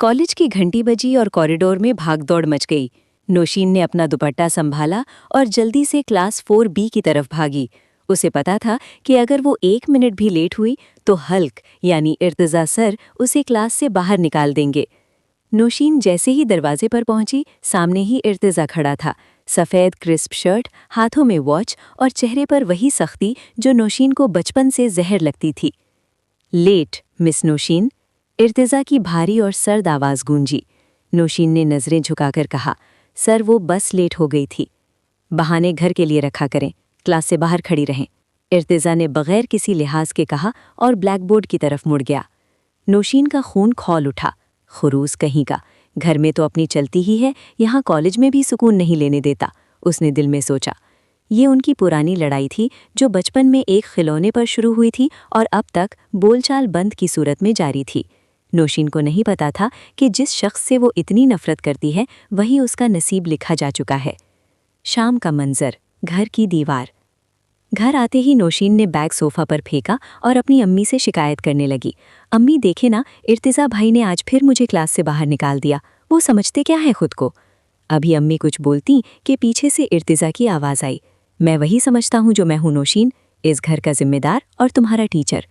College की घंटी बजी और कॉरिडोर में भागदौड़ मच गई। नौशीन ने अपना दुपट्टा संभाला और जल्दी से क्लास 4B की तरफ भागी। उसे पता था कि अगर वो 1 मिनट भी लेट हुई तो हल्क यानी इर्तिजा सर उसे क्लास से बाहर निकाल देंगे। नौशीन जैसे ही दरवाजे पर पहुंची, सामने ही इर्तिजा खड़ा था। सफ़ेद क्रिस्प शर्ट, हाथों में वॉच और चेहरे पर वही सख्ती जो नौशीन को बचपन से जहर लगती थी। लेट मिस नौशीन, इर्तिजा की भारी और सर्द आवाज़ गूंजी। नौशीन ने नज़रें झुकाकर कहा, सर वो बस लेट हो गई थी। बहाने घर के लिए रखा करें, क्लास से बाहर खड़ी रहें। इर्तिजा ने बगैर किसी लिहाज के कहा और ब्लैकबोर्ड की तरफ मुड़ गया। नौशीन का खून खौल उठा। खुरूस कहीं का, घर में तो अपनी चलती ही है, यहाँ कॉलेज में भी सुकून नहीं लेने देता। उसने दिल में सोचा। ये उनकी पुरानी लड़ाई थी जो बचपन में एक खिलौने पर शुरू हुई थी और अब तक बोलचाल बंद की सूरत में जारी थी। नौशीन को नहीं पता था कि जिस शख्स से वो इतनी नफरत करती है वही उसका नसीब लिखा जा चुका है। शाम का मंजर, घर की दीवार। घर आते ही नौशीन ने बैग सोफा पर फेंका और अपनी अम्मी से शिकायत करने लगी। अम्मी देखे ना, इर्तिजा भाई ने आज फिर मुझे क्लास से बाहर निकाल दिया। वो समझते क्या है खुद को। अभी अम्मी कुछ बोलती कि पीछे से इर्तिजा की आवाज़ आई, मैं वही समझता हूँ जो मैं हूँ नौशीन, इस घर का जिम्मेदार और तुम्हारा टीचर।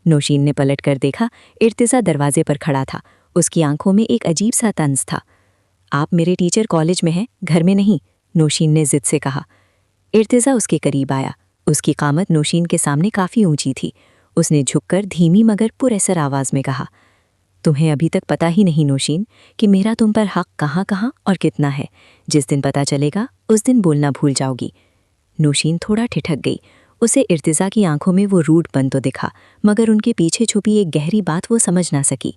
नौशीन ने पलट कर देखा, इर्तिजा दरवाजे पर खड़ा था। उसकी आंखों में एक अजीब सा तंज था। आप मेरे टीचर कॉलेज में हैं, घर में नहीं, नौशीन ने जिद से कहा। इर्तिजा उसके करीब आया। उसकी कामत नौशीन के सामने काफ़ी ऊंची थी। उसने झुककर धीमी मगर पुरअसर आवाज़ में कहा, तुम्हें अभी तक पता ही नहीं नौशीन कि मेरा तुम पर हक कहाँ कहाँ और कितना है। जिस दिन पता चलेगा उस दिन बोलना भूल जाओगी। नौशीन थोड़ा ठिठक गई। उसे इर्तिजा की आंखों में वो रूडपन तो दिखा, मगर उनके पीछे छुपी एक गहरी बात वो समझ ना सकी।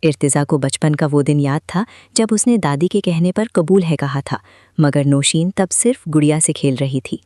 इर्तिजा को बचपन का वो दिन याद था जब उसने दादी के कहने पर कबूल है कहा था, मगर नौशीन तब सिर्फ गुड़िया से खेल रही थी।